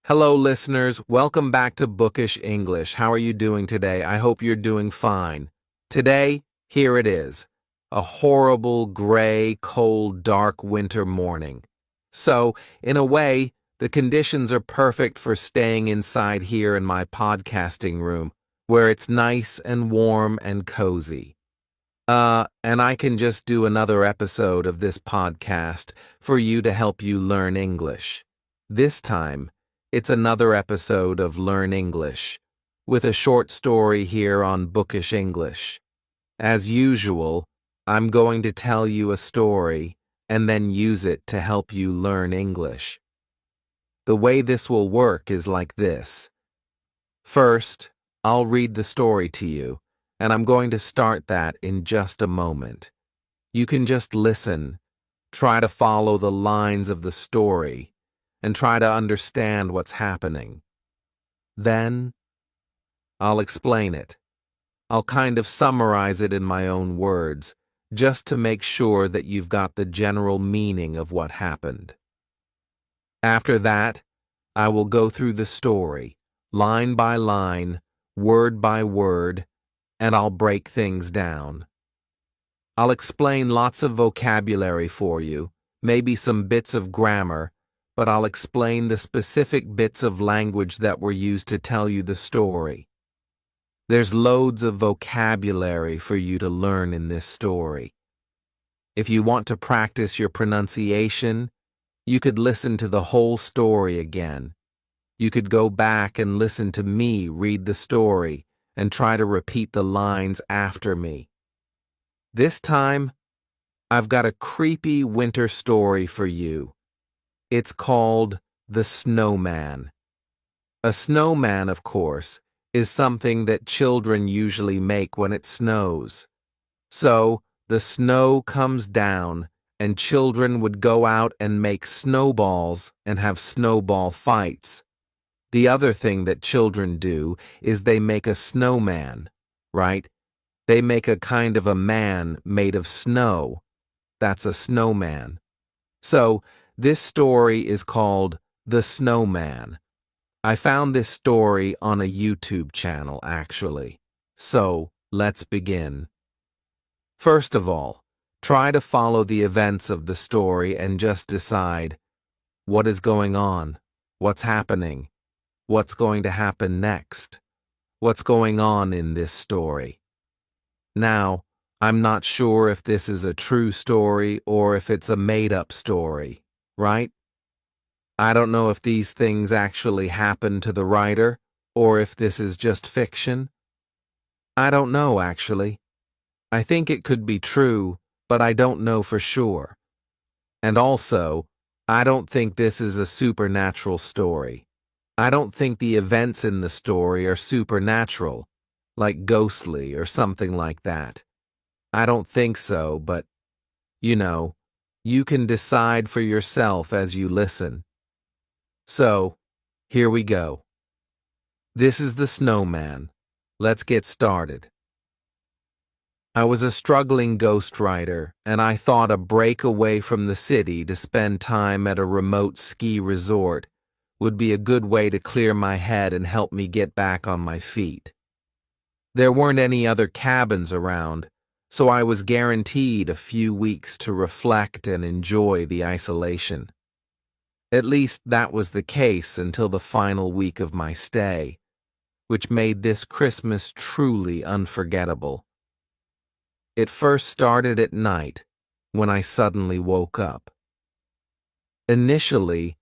Hello, listeners. Welcome back to Bookish English. How are you doing today? I hope you're doing fine. Today, here it is. A horrible, gray, cold, dark winter morning. So, in a way, the conditions are perfect for staying inside here in my podcasting room, where it's nice and warm and cozy. And I can just do another episode of this podcast for you to help you learn English. This time, it's another episode of Learn English, with a short story here on Bookish English. As usual, I'm going to tell you a story and then use it to help you learn English. The way this will work is like this. First, I'll read the story to you, and I'm going to start that in just a moment. You can just listen, try to follow the lines of the story, and try to understand what's happening. Then, I'll explain it. I'll kind of summarize it in my own words, just to make sure that you've got the general meaning of what happened. After that, I will go through the story, line by line, word by word, and I'll break things down. I'll explain lots of vocabulary for you, maybe some bits of grammar, but I'll explain the specific bits of language that were used to tell you the story. There's loads of vocabulary for you to learn in this story. If you want to practice your pronunciation, you could listen to the whole story again. You could go back and listen to me read the story and try to repeat the lines after me. This time, I've got a creepy winter story for you. It's called The Snowman. A snowman, of course, is something that children usually make when it snows. So, the snow comes down, and children would go out and make snowballs and have snowball fights. The other thing that children do is they make a snowman, right? They make a kind of a man made of snow. That's a snowman. So, this story is called The Snowman. I found this story on a YouTube channel, actually. So, let's begin. First of all, try to follow the events of the story and just decide, what is going on? What's happening? What's going to happen next? What's going on in this story? Now, I'm not sure if this is a true story or if it's a made-up story, right? I don't know if these things actually happened to the writer or if this is just fiction. I don't know, actually. I think it could be true, but I don't know for sure. And also, I don't think this is a supernatural story. I don't think the events in the story are supernatural, like ghostly or something like that. I don't think so, but, you can decide for yourself as you listen. So, here we go. This is The Snowman. Let's get started. I was a struggling ghostwriter, and I thought a break away from the city to spend time at a remote ski resort would be a good way to clear my head and help me get back on my feet. There weren't any other cabins around, so I was guaranteed a few weeks to reflect and enjoy the isolation. At least that was the case until the final week of my stay, which made this Christmas truly unforgettable. It first started at night, when I suddenly woke up. Initially,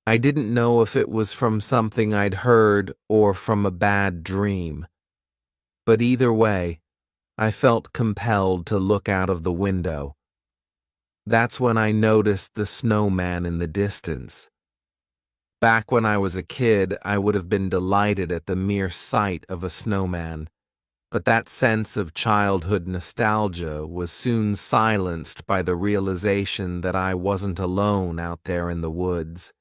I didn't know if it was from something I'd heard or from a bad dream. But either way, I felt compelled to look out of the window. That's when I noticed the snowman in the distance. Back when I was a kid, I would have been delighted at the mere sight of a snowman, but that sense of childhood nostalgia was soon silenced by the realization that I wasn't alone out there in the woods.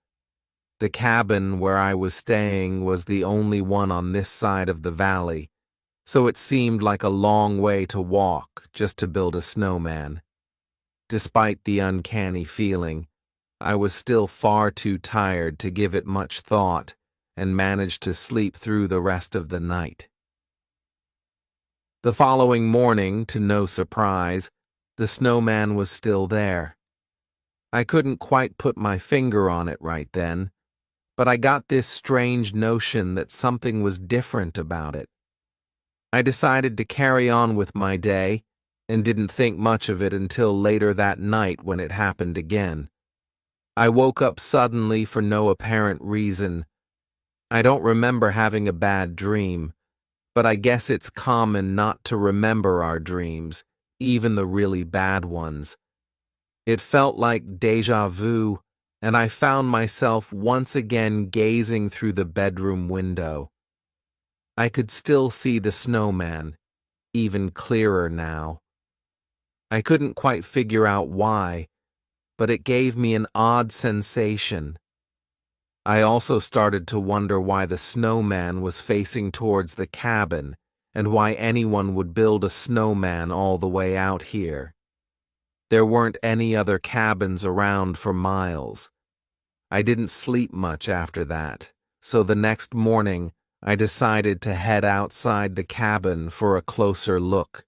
The cabin where I was staying was the only one on this side of the valley, so it seemed like a long way to walk just to build a snowman. Despite the uncanny feeling, I was still far too tired to give it much thought and managed to sleep through the rest of the night. The following morning, to no surprise, the snowman was still there. I couldn't quite put my finger on it right then, but I got this strange notion that something was different about it. I decided to carry on with my day and didn't think much of it until later that night when it happened again. I woke up suddenly for no apparent reason. I don't remember having a bad dream, but I guess it's common not to remember our dreams, even the really bad ones. It felt like déjà vu, and I found myself once again gazing through the bedroom window. I could still see the snowman, even clearer now. I couldn't quite figure out why, but it gave me an odd sensation. I also started to wonder why the snowman was facing towards the cabin and why anyone would build a snowman all the way out here. There weren't any other cabins around for miles. I didn't sleep much after that, so the next morning I decided to head outside the cabin for a closer look.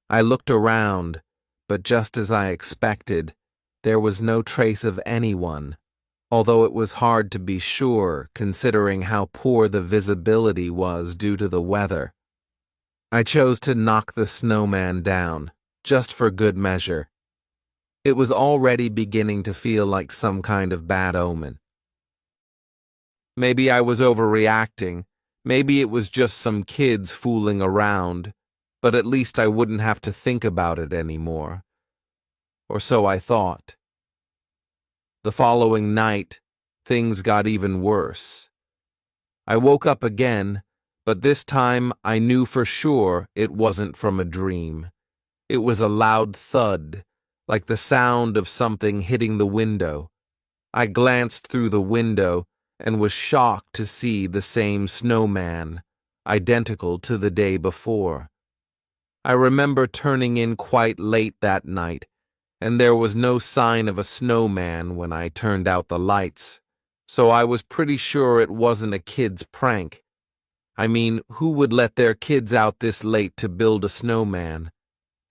I looked around, but just as I expected, there was no trace of anyone, although it was hard to be sure considering how poor the visibility was due to the weather. I chose to knock the snowman down, just for good measure. It was already beginning to feel like some kind of bad omen. Maybe I was overreacting. Maybe it was just some kids fooling around, but at least I wouldn't have to think about it anymore. Or so I thought. The following night, things got even worse. I woke up again, but this time I knew for sure it wasn't from a dream. It was a loud thud, like the sound of something hitting the window. I glanced through the window and was shocked to see the same snowman, identical to the day before. I remember turning in quite late that night, and there was no sign of a snowman when I turned out the lights, so I was pretty sure it wasn't a kid's prank. I mean, who would let their kids out this late to build a snowman?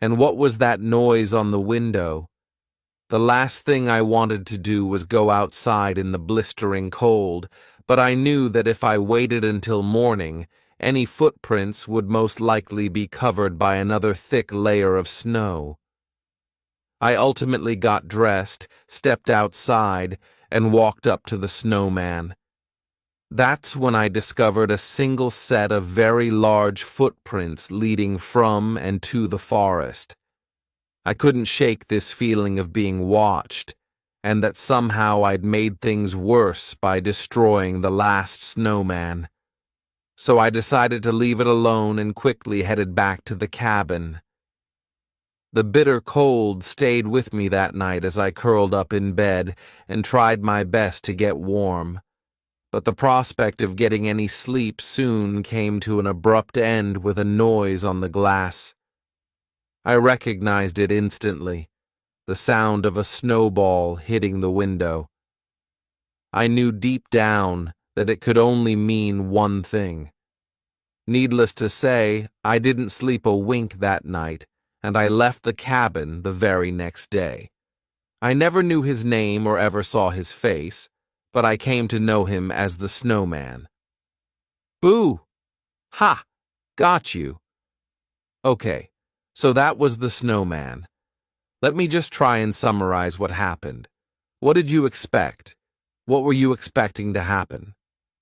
And what was that noise on the window? The last thing I wanted to do was go outside in the blistering cold, but I knew that if I waited until morning, any footprints would most likely be covered by another thick layer of snow. I ultimately got dressed, stepped outside, and walked up to the snowman. That's when I discovered a single set of very large footprints leading from and to the forest. I couldn't shake this feeling of being watched, and that somehow I'd made things worse by destroying the last snowman. So I decided to leave it alone and quickly headed back to the cabin. The bitter cold stayed with me that night as I curled up in bed and tried my best to get warm. But the prospect of getting any sleep soon came to an abrupt end with a noise on the glass. I recognized it instantly, the sound of a snowball hitting the window. I knew deep down that it could only mean one thing. Needless to say, I didn't sleep a wink that night, and I left the cabin the very next day. I never knew his name or ever saw his face, but I came to know him as the Snowman. Boo! Ha! Got you. Okay, so that was the snowman. Let me just try and summarize what happened. What did you expect? What were you expecting to happen?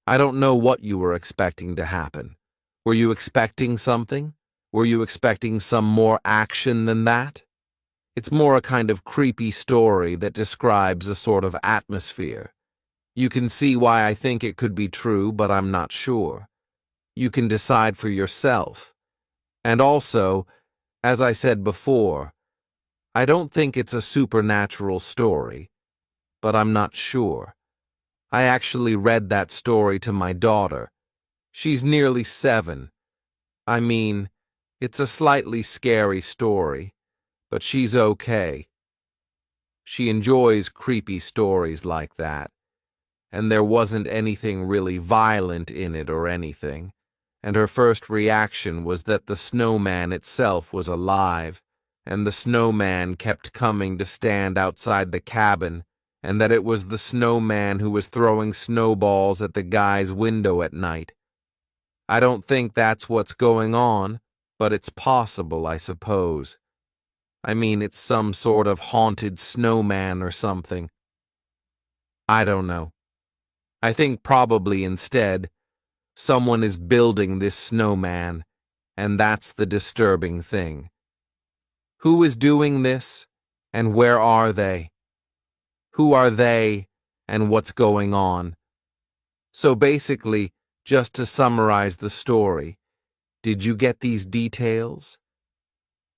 I don't know what you were expecting to happen. Were you expecting something? Were you expecting some more action than that? It's more a kind of creepy story that describes a sort of atmosphere. You can see why I think it could be true, but I'm not sure. You can decide for yourself. And also, as I said before, I don't think it's a supernatural story, but I'm not sure. I actually read that story to my daughter. She's nearly 7. I mean, it's a slightly scary story, but she's okay. She enjoys creepy stories like that, and there wasn't anything really violent in it or anything, and her first reaction was that the snowman itself was alive, and the snowman kept coming to stand outside the cabin, and that it was the snowman who was throwing snowballs at the guy's window at night. I don't think that's what's going on, but it's possible, I suppose. I mean, it's some sort of haunted snowman or something. I don't know. I think probably instead, someone is building this snowman, and that's the disturbing thing. Who is doing this, and where are they? Who are they, and what's going on? So basically, just to summarize the story, did you get these details?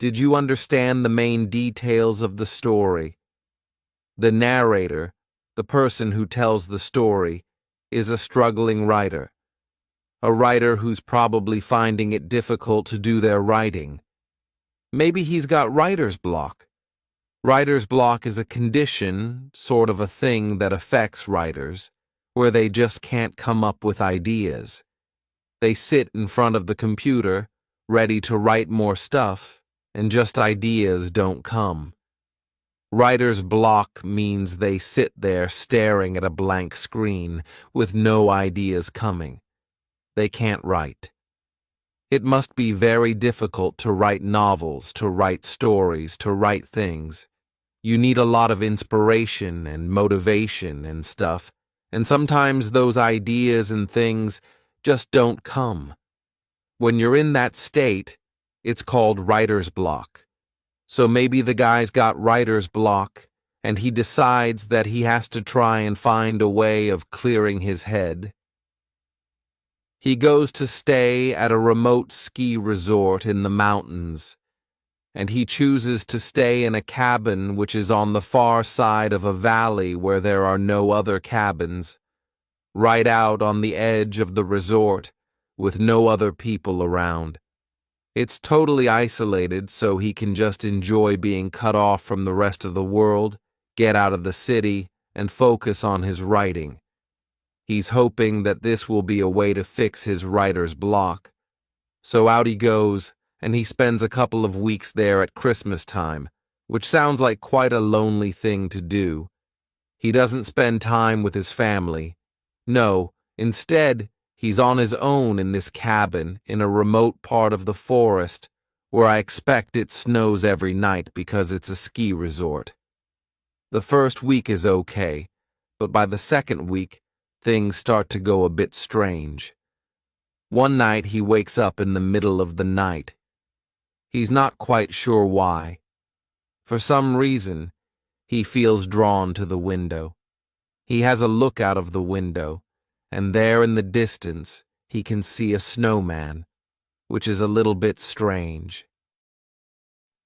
Did you understand the main details of the story? The narrator, the person who tells the story, is a struggling writer. A writer who's probably finding it difficult to do their writing. Maybe he's got writer's block. Writer's block is a condition, sort of a thing that affects writers, where they just can't come up with ideas. They sit in front of the computer, ready to write more stuff, and just ideas don't come. Writer's block means they sit there staring at a blank screen with no ideas coming. They can't write. It must be very difficult to write novels, to write stories, to write things. You need a lot of inspiration and motivation and stuff, and sometimes those ideas and things just don't come. When you're in that state, it's called writer's block. So maybe the guy's got writer's block, and he decides that he has to try and find a way of clearing his head. He goes to stay at a remote ski resort in the mountains, and he chooses to stay in a cabin which is on the far side of a valley where there are no other cabins, right out on the edge of the resort, with no other people around. It's totally isolated, so he can just enjoy being cut off from the rest of the world, get out of the city, and focus on his writing. He's hoping that this will be a way to fix his writer's block. So out he goes, and he spends a couple of weeks there at Christmas time, which sounds like quite a lonely thing to do. He doesn't spend time with his family. No, instead, he's on his own in this cabin in a remote part of the forest where I expect it snows every night because it's a ski resort. The first week is okay, but by the second week, things start to go a bit strange. One night he wakes up in the middle of the night. He's not quite sure why. For some reason, he feels drawn to the window. He has a look out of the window, and there in the distance he can see a snowman, which is a little bit strange.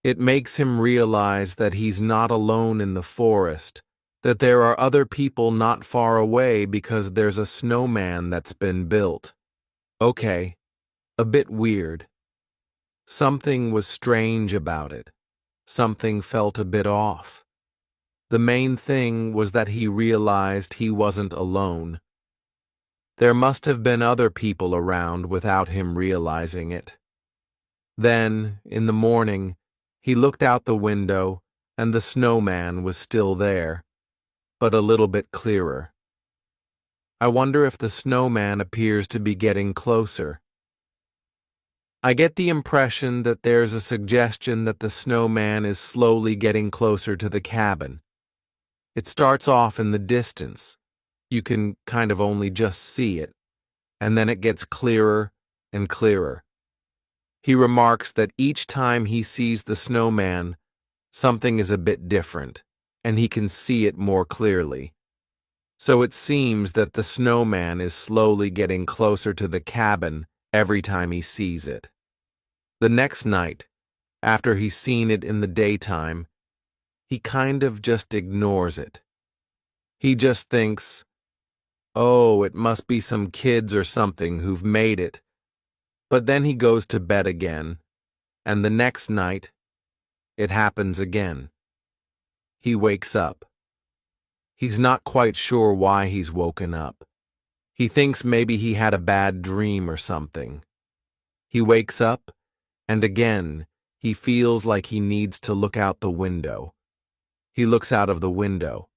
It makes him realize that he's not alone in the forest, that there are other people not far away because there's a snowman that's been built. Okay, a bit weird. Something was strange about it. Something felt a bit off. The main thing was that he realized he wasn't alone. There must have been other people around without him realizing it. Then, in the morning, he looked out the window, and the snowman was still there, but a little bit clearer. I wonder if the snowman appears to be getting closer. I get the impression that there's a suggestion that the snowman is slowly getting closer to the cabin. It starts off in the distance. You can kind of only just see it, and then it gets clearer and clearer. He remarks that each time he sees the snowman, something is a bit different, and he can see it more clearly. So it seems that the snowman is slowly getting closer to the cabin every time he sees it. The next night, after he's seen it in the daytime, he kind of just ignores it. He just thinks, oh, it must be some kids or something who've made it. But then he goes to bed again, and the next night, it happens again. He wakes up. He's not quite sure why he's woken up. He thinks maybe he had a bad dream or something. He wakes up, and again, he feels like he needs to look out the window. He looks out of the window.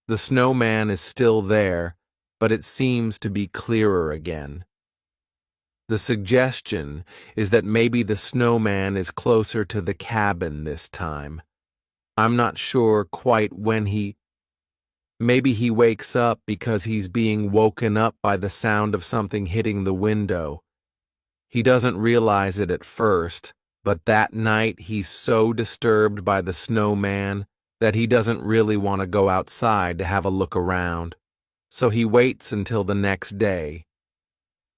The snowman is still there, but it seems to be clearer again. The suggestion is that maybe the snowman is closer to the cabin this time. I'm not sure quite when maybe he wakes up because he's being woken up by the sound of something hitting the window. He doesn't realize it at first, but that night he's so disturbed by the snowman that he doesn't really want to go outside to have a look around. So he waits until the next day.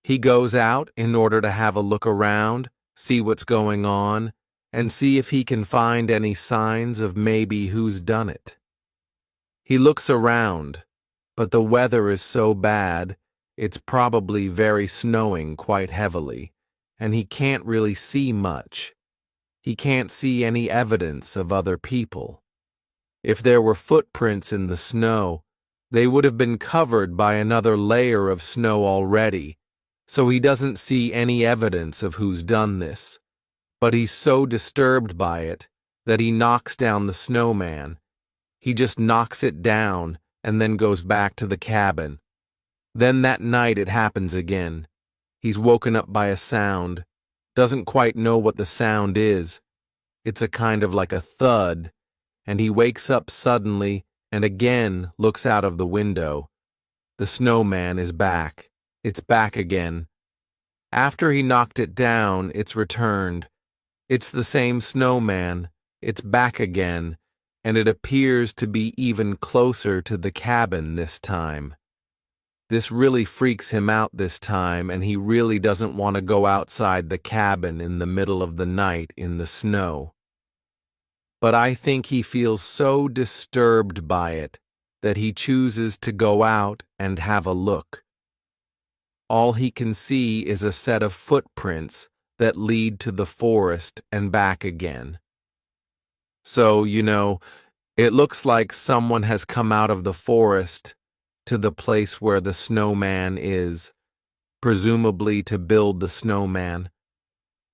He goes out in order to have a look around, see what's going on, and see if he can find any signs of maybe who's done it. He looks around, but the weather is so bad, it's probably very snowing quite heavily, and he can't really see much. He can't see any evidence of other people. If there were footprints in the snow, they would have been covered by another layer of snow already, so he doesn't see any evidence of who's done this. But he's so disturbed by it that he knocks down the snowman. He just knocks it down and then goes back to the cabin. Then that night it happens again. He's woken up by a sound. Doesn't quite know what the sound is. It's a kind of like a thud, and he wakes up suddenly and again looks out of the window. The snowman is back. It's back again. After he knocked it down, it's returned. It's the same snowman. It's back again, and it appears to be even closer to the cabin this time. This really freaks him out this time, and he really doesn't want to go outside the cabin in the middle of the night in the snow. But I think he feels so disturbed by it that he chooses to go out and have a look. All he can see is a set of footprints that lead to the forest and back again. So, it looks like someone has come out of the forest to the place where the snowman is, presumably to build the snowman.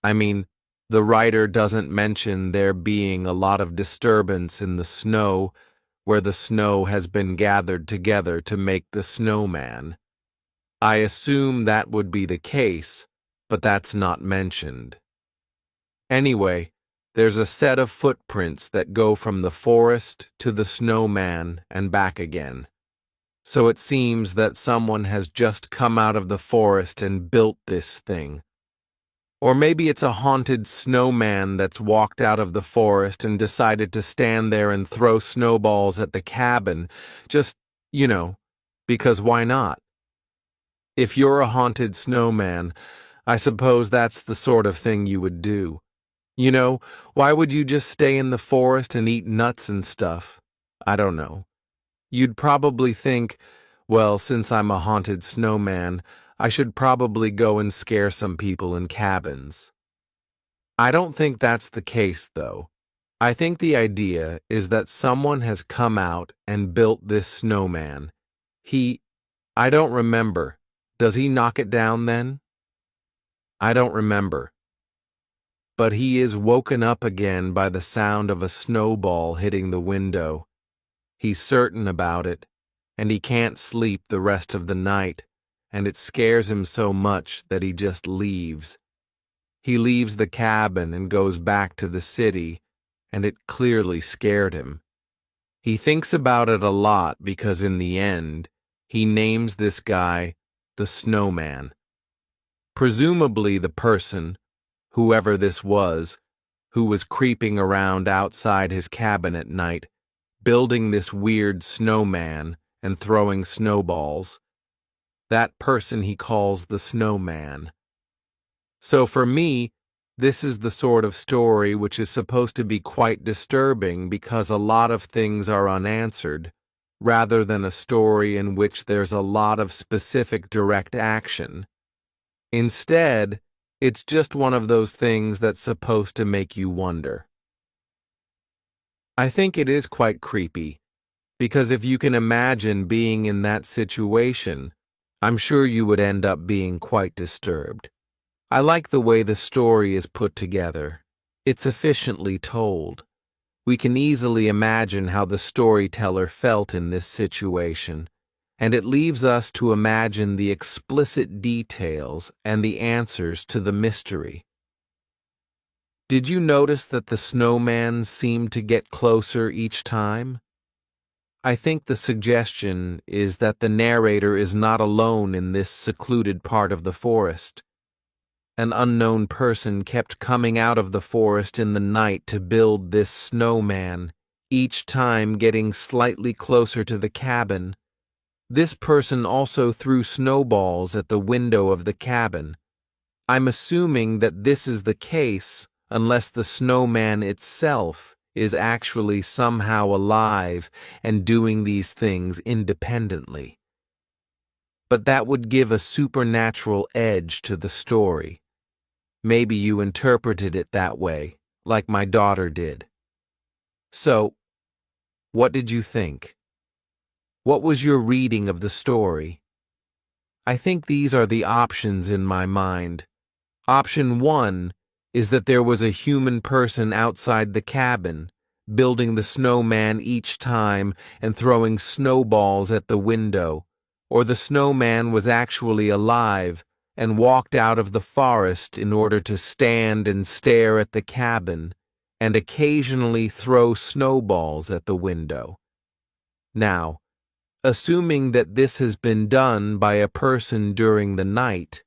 I mean, the writer doesn't mention there being a lot of disturbance in the snow where the snow has been gathered together to make the snowman. I assume that would be the case, but that's not mentioned. Anyway, there's a set of footprints that go from the forest to the snowman and back again. So it seems that someone has just come out of the forest and built this thing. Or maybe it's a haunted snowman that's walked out of the forest and decided to stand there and throw snowballs at the cabin, just, because why not? If you're a haunted snowman, I suppose that's the sort of thing you would do. Why would you just stay in the forest and eat nuts and stuff? I don't know. You'd probably think, well, since I'm a haunted snowman, I should probably go and scare some people in cabins. I don't think that's the case, though. I think the idea is that someone has come out and built this snowman. I don't remember. Does he knock it down then? I don't remember. But he is woken up again by the sound of a snowball hitting the window. He's certain about it, and he can't sleep the rest of the night, and it scares him so much that he just leaves. He leaves the cabin and goes back to the city, and it clearly scared him. He thinks about it a lot because in the end, he names this guy the snowman. Presumably the person, whoever this was, who was creeping around outside his cabin at night, building this weird snowman and throwing snowballs. That person he calls the snowman. So for me, this is the sort of story which is supposed to be quite disturbing because a lot of things are unanswered, rather than a story in which there's a lot of specific direct action. Instead, it's just one of those things that's supposed to make you wonder. I think it is quite creepy, because if you can imagine being in that situation, I'm sure you would end up being quite disturbed. I like the way the story is put together. It's efficiently told. We can easily imagine how the storyteller felt in this situation, and it leaves us to imagine the explicit details and the answers to the mystery. Did you notice that the snowman seemed to get closer each time? I think the suggestion is that the narrator is not alone in this secluded part of the forest. An unknown person kept coming out of the forest in the night to build this snowman, each time getting slightly closer to the cabin. This person also threw snowballs at the window of the cabin. I'm assuming that this is the case unless the snowman itself is actually somehow alive and doing these things independently. But that would give a supernatural edge to the story. Maybe you interpreted it that way, like my daughter did. So, what did you think? What was your reading of the story? I think these are the options in my mind. Option 1 is that there was a human person outside the cabin, building the snowman each time and throwing snowballs at the window, or the snowman was actually alive and walked out of the forest in order to stand and stare at the cabin and occasionally throw snowballs at the window. Now, assuming that this has been done by a person during the night,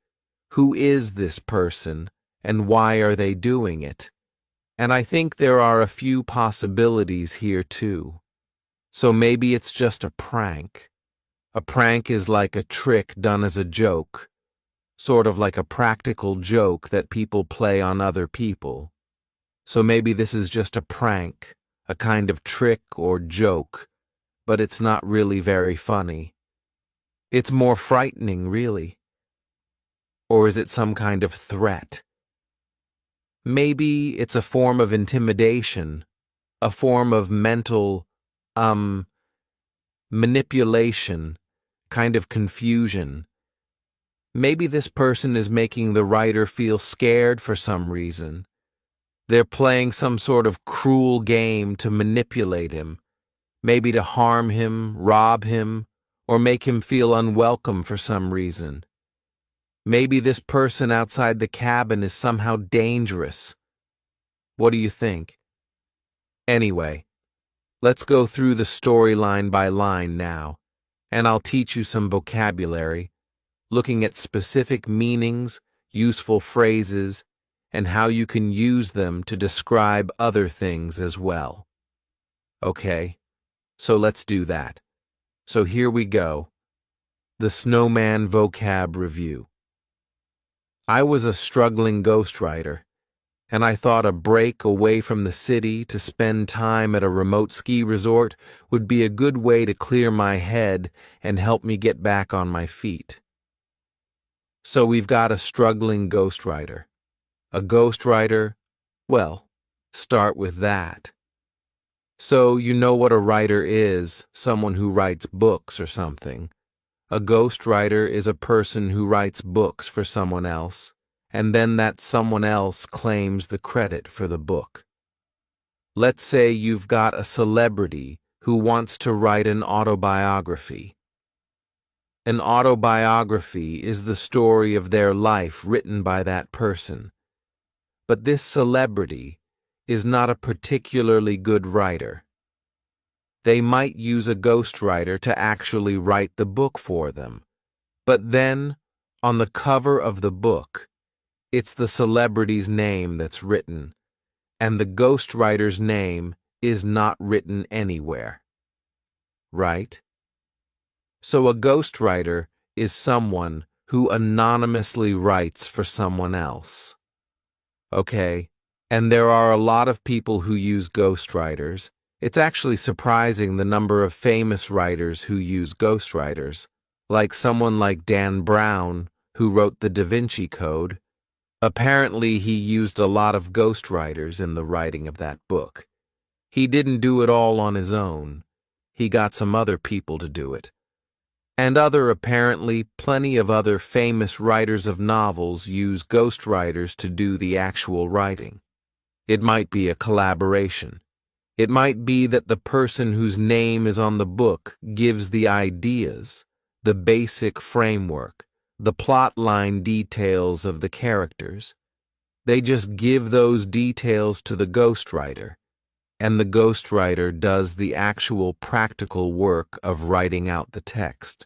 who is this person and why are they doing it? And I think there are a few possibilities here too. So maybe it's just a prank. A prank is like a trick done as a joke, sort of like a practical joke that people play on other people. So maybe this is just a prank, a kind of trick or joke, but it's not really very funny. It's more frightening, really. Or is it some kind of threat? Maybe it's a form of intimidation, a form of mental, manipulation, kind of confusion. Maybe this person is making the writer feel scared for some reason. They're playing some sort of cruel game to manipulate him, maybe to harm him, rob him, or make him feel unwelcome for some reason. Maybe this person outside the cabin is somehow dangerous. What do you think? Anyway, let's go through the story line by line now, and I'll teach you some vocabulary, looking at specific meanings, useful phrases, and how you can use them to describe other things as well. Okay, so let's do that. So here we go. The Snowman Vocab Review. I was a struggling ghostwriter, and I thought a break away from the city to spend time at a remote ski resort would be a good way to clear my head and help me get back on my feet. So we've got a struggling ghostwriter. A ghostwriter, well, start with that. So you know what a writer is, someone who writes books or something. A ghostwriter is a person who writes books for someone else, and then that someone else claims the credit for the book. Let's say you've got a celebrity who wants to write an autobiography. An autobiography is the story of their life written by that person. But this celebrity is not a particularly good writer. They might use a ghostwriter to actually write the book for them. But then, on the cover of the book, it's the celebrity's name that's written, and the ghostwriter's name is not written anywhere. Right? So a ghostwriter is someone who anonymously writes for someone else. Okay, and there are a lot of people who use ghostwriters. It's actually surprising the number of famous writers who use ghostwriters, like someone like Dan Brown, who wrote the Da Vinci Code. Apparently, he used a lot of ghostwriters in the writing of that book. He didn't do it all on his own. He got some other people to do it. And apparently, plenty of other famous writers of novels use ghostwriters to do the actual writing. It might be a collaboration. It might be that the person whose name is on the book gives the ideas, the basic framework, the plot line details of the characters. They just give those details to the ghostwriter, and the ghostwriter does the actual practical work of writing out the text.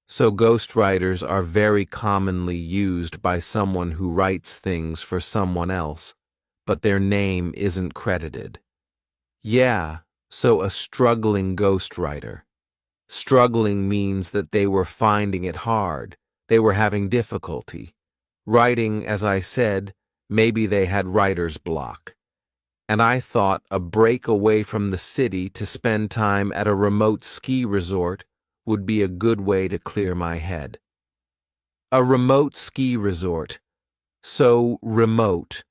So ghostwriters are very commonly used by someone who writes things for someone else, but their name isn't credited. Yeah, so a struggling ghostwriter. Struggling means that they were finding it hard, they were having difficulty. Writing, as I said, maybe they had writer's block. And I thought a break away from the city to spend time at a remote ski resort would be a good way to clear my head. A remote ski resort. So remote,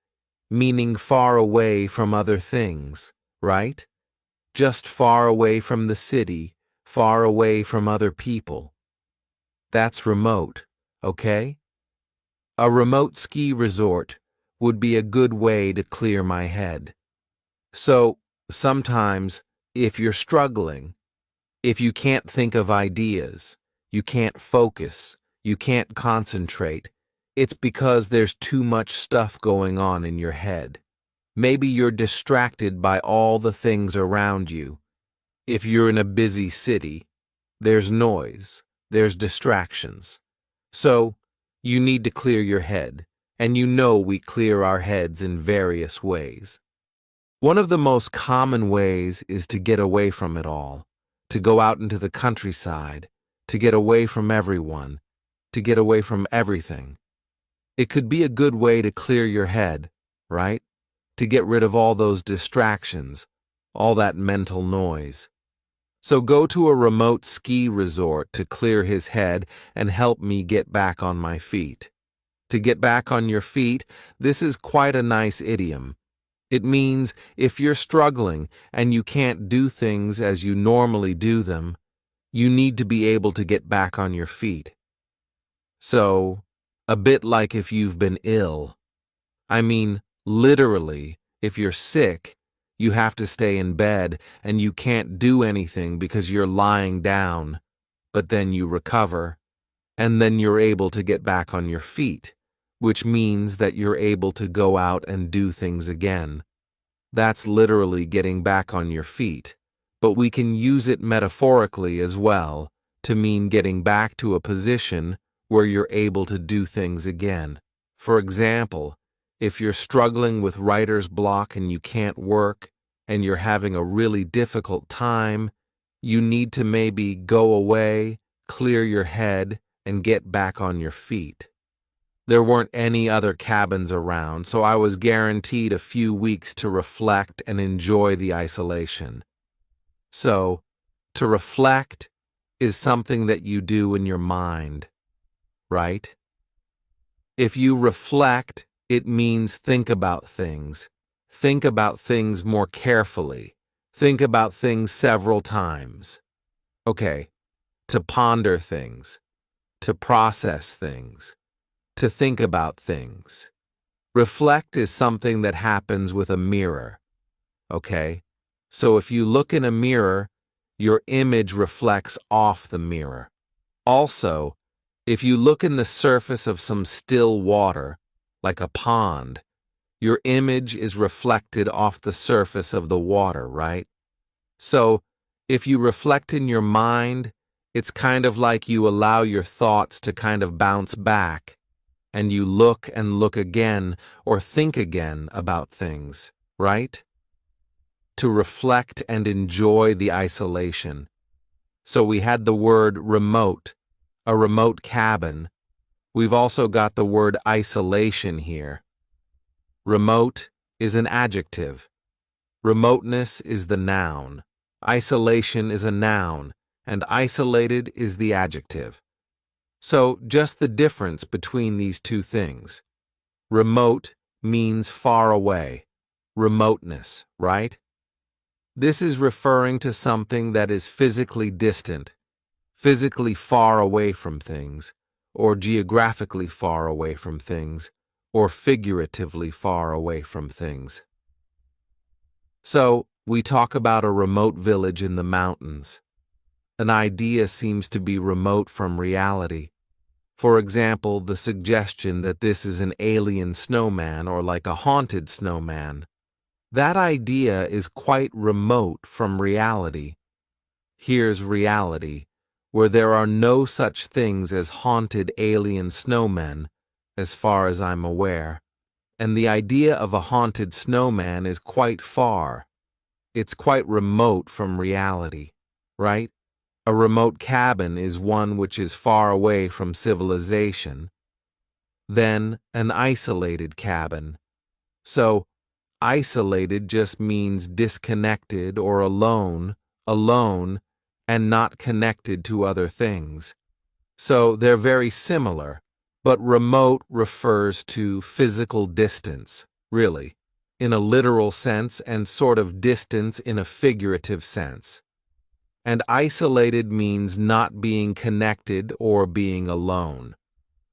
meaning far away from other things, right? Just far away from the city, far away from other people. That's remote, okay? A remote ski resort would be a good way to clear my head. So, sometimes, if you're struggling, if you can't think of ideas, you can't focus, you can't concentrate, it's because there's too much stuff going on in your head. Maybe you're distracted by all the things around you. If you're in a busy city, there's noise, there's distractions. So, you need to clear your head, and you know we clear our heads in various ways. One of the most common ways is to get away from it all, to go out into the countryside, to get away from everyone, to get away from everything. It could be a good way to clear your head, right? To get rid of all those distractions, all that mental noise. So go to a remote ski resort to clear his head and help me get back on my feet. To get back on your feet, this is quite a nice idiom. It means if you're struggling and you can't do things as you normally do them, you need to be able to get back on your feet. So, a bit like if you've been ill. I mean, literally, if you're sick, you have to stay in bed and you can't do anything because you're lying down, but then you recover, and then you're able to get back on your feet, which means that you're able to go out and do things again. That's literally getting back on your feet, but we can use it metaphorically as well to mean getting back to a position where you're able to do things again. For example, if you're struggling with writer's block and you can't work, and you're having a really difficult time, you need to maybe go away, clear your head, and get back on your feet. There weren't any other cabins around, so I was guaranteed a few weeks to reflect and enjoy the isolation. So, to reflect is something that you do in your mind, right? If you reflect, it means think about things. Think about things more carefully. Think about things several times. Okay, to ponder things, to process things, to think about things. Reflect is something that happens with a mirror. Okay, so if you look in a mirror, your image reflects off the mirror. Also, if you look in the surface of some still water, like a pond, your image is reflected off the surface of the water, right? So, if you reflect in your mind, it's kind of like you allow your thoughts to kind of bounce back, and you look and look again or think again about things, right? To reflect and enjoy the isolation. So we had the word remote, a remote cabin. We've also got the word isolation here. Remote is an adjective. Remoteness is the noun. Isolation is a noun, and isolated is the adjective. So, just the difference between these two things. Remote means far away. Remoteness, right? This is referring to something that is physically distant, physically far away from things, or geographically far away from things, or figuratively far away from things. So, we talk about a remote village in the mountains. An idea seems to be remote from reality. For example, the suggestion that this is an alien snowman or like a haunted snowman. That idea is quite remote from reality. Here's reality, where there are no such things as haunted alien snowmen, as far as I'm aware. And the idea of a haunted snowman is quite far. It's quite remote from reality, right? A remote cabin is one which is far away from civilization. Then, an isolated cabin. So, isolated just means disconnected or alone, and not connected to other things. So, they're very similar, but remote refers to physical distance, really, in a literal sense and sort of distance in a figurative sense. And isolated means not being connected or being alone.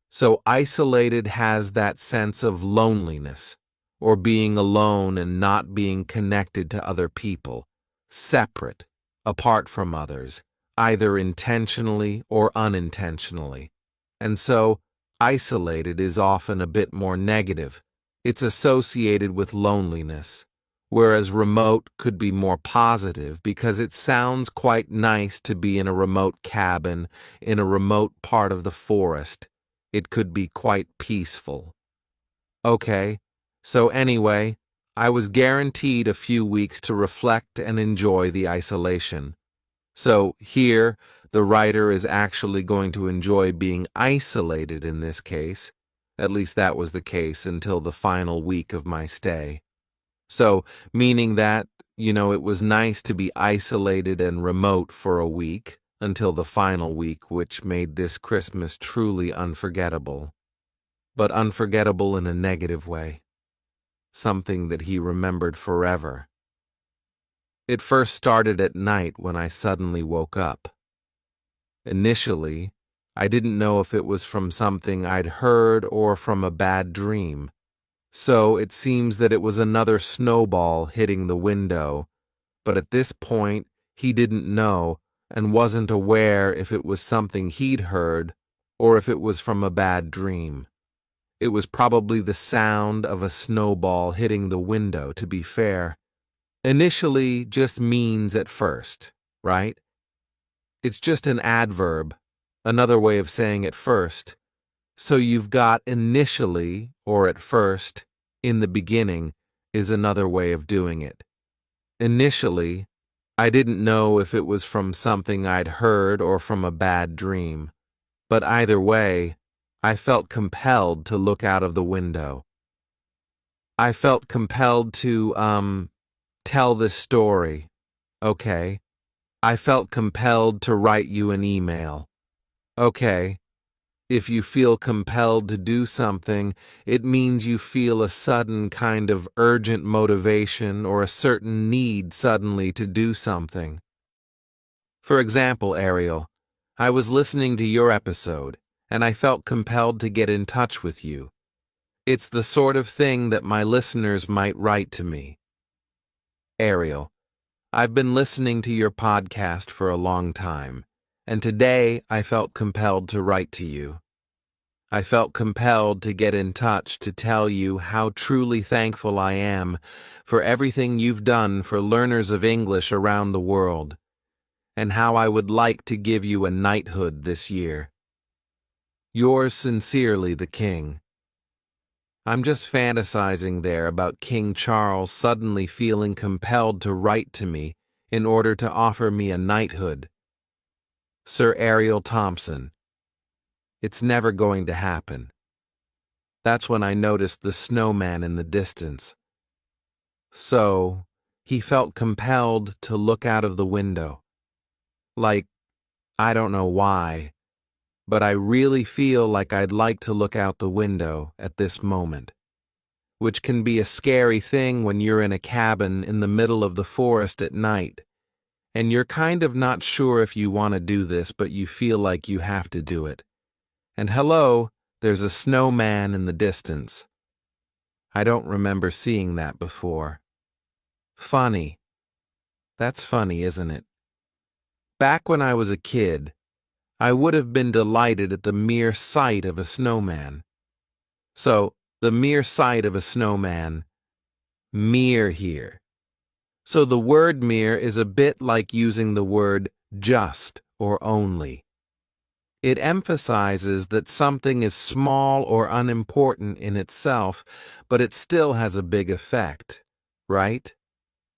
So isolated has that sense of loneliness, or being alone and not being connected to other people, separate, apart from others, either intentionally or unintentionally. And so, isolated is often a bit more negative. It's associated with loneliness, whereas remote could be more positive because it sounds quite nice to be in a remote cabin, in a remote part of the forest. It could be quite peaceful. Okay, so anyway, I was guaranteed a few weeks to reflect and enjoy the isolation. So here, the writer is actually going to enjoy being isolated in this case. At least that was the case until the final week of my stay. So, meaning that, it was nice to be isolated and remote for a week, until the final week, which made this Christmas truly unforgettable. But unforgettable in a negative way. Something that he remembered forever. It first started at night when I suddenly woke up. Initially, I didn't know if it was from something I'd heard or from a bad dream. So it seems that it was another snowball hitting the window, but at this point he didn't know and wasn't aware if it was something he'd heard or if it was from a bad dream. It was probably the sound of a snowball hitting the window, to be fair. Initially just means at first, right? It's just an adverb, another way of saying at first. So you've got initially, or at first, in the beginning, is another way of doing it. Initially, I didn't know if it was from something I'd heard or from a bad dream. But either way, I felt compelled to look out of the window. I felt compelled to, tell this story. Okay. I felt compelled to write you an email. Okay. If you feel compelled to do something, it means you feel a sudden kind of urgent motivation or a certain need suddenly to do something. For example, Ariel, I was listening to your episode, and I felt compelled to get in touch with you. It's the sort of thing that my listeners might write to me. Ariel, I've been listening to your podcast for a long time, and today I felt compelled to write to you. I felt compelled to get in touch to tell you how truly thankful I am for everything you've done for learners of English around the world, and how I would like to give you a knighthood this year. Yours sincerely, the King. I'm just fantasizing there about King Charles suddenly feeling compelled to write to me in order to offer me a knighthood. Sir Ariel Thompson. It's never going to happen. That's when I noticed the snowman in the distance. So, he felt compelled to look out of the window. Like, I don't know why, but I really feel like I'd like to look out the window at this moment. which can be a scary thing when you're in a cabin in the middle of the forest at night, and you're kind of not sure if you want to do this, but you feel like you have to do it. And hello, there's a snowman in the distance. I don't remember seeing that before. Funny. That's funny, isn't it? Back when I was a kid, I would have been delighted at the mere sight of a snowman. So, the mere sight of a snowman, mere here. So the word mere is a bit like using the word just or only. It emphasizes that something is small or unimportant in itself, but it still has a big effect, right?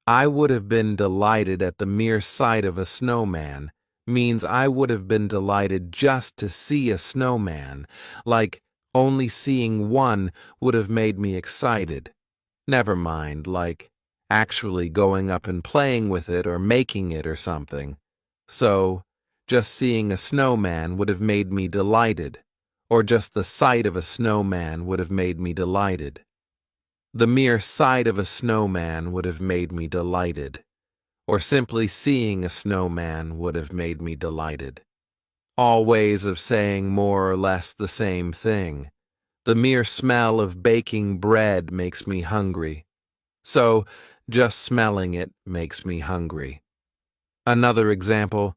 I would have been delighted at the mere sight of a snowman means I would have been delighted just to see a snowman, like only seeing one would have made me excited. Never mind, like actually going up and playing with it or making it or something. So, just seeing a snowman would have made me delighted, or just the sight of a snowman would have made me delighted. The mere sight of a snowman would have made me delighted, or simply seeing a snowman would have made me delighted. All ways of saying more or less the same thing. The mere smell of baking bread makes me hungry. So, just smelling it makes me hungry. Another example,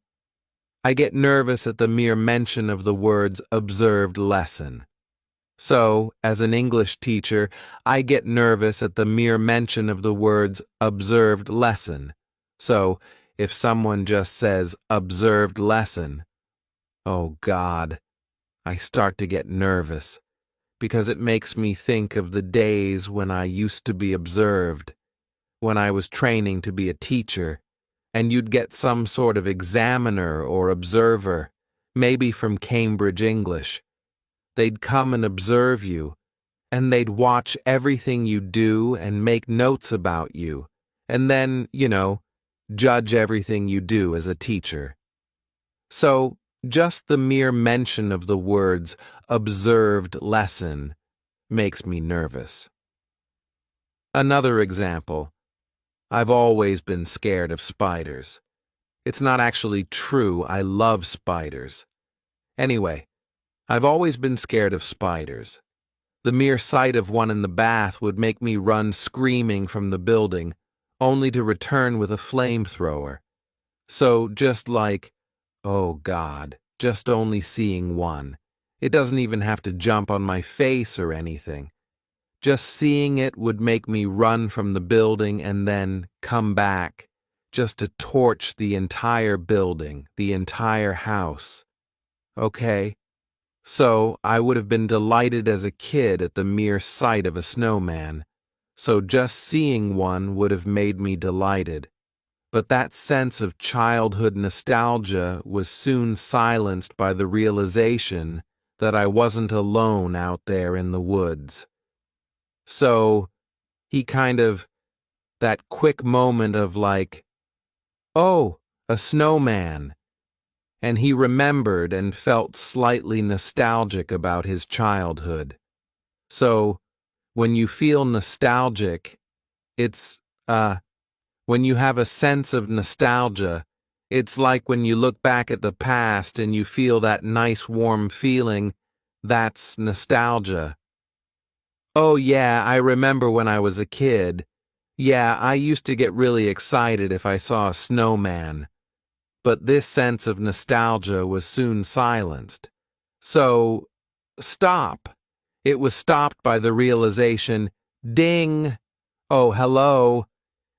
I get nervous at the mere mention of the words observed lesson. So, as an English teacher, I get nervous at the mere mention of the words observed lesson. So, if someone just says observed lesson, oh God, I start to get nervous, because it makes me think of the days when I used to be observed, when I was training to be a teacher, and you'd get some sort of examiner or observer, maybe from Cambridge English. They'd come and observe you, and they'd watch everything you do and make notes about you, and then, judge everything you do as a teacher. So, just the mere mention of the words observed lesson makes me nervous. Another example, I've always been scared of spiders. It's not actually true, I love spiders. Anyway, I've always been scared of spiders. The mere sight of one in the bath would make me run screaming from the building, only to return with a flamethrower. So just like, oh God, just only seeing one. It doesn't even have to jump on my face or anything. Just seeing it would make me run from the building and then come back, just to torch the entire building, the entire house. Okay? So, I would have been delighted as a kid at the mere sight of a snowman. So just seeing one would have made me delighted. But that sense of childhood nostalgia was soon silenced by the realization that I wasn't alone out there in the woods. So, that quick moment of like, oh, a snowman. And he remembered and felt slightly nostalgic about his childhood. So, when you feel nostalgic, when you have a sense of nostalgia, it's like when you look back at the past and you feel that nice warm feeling, that's nostalgia. Oh yeah, I remember when I was a kid. Yeah, I used to get really excited if I saw a snowman. But this sense of nostalgia was soon silenced. So, stop. It was stopped by the realization, ding, oh, hello,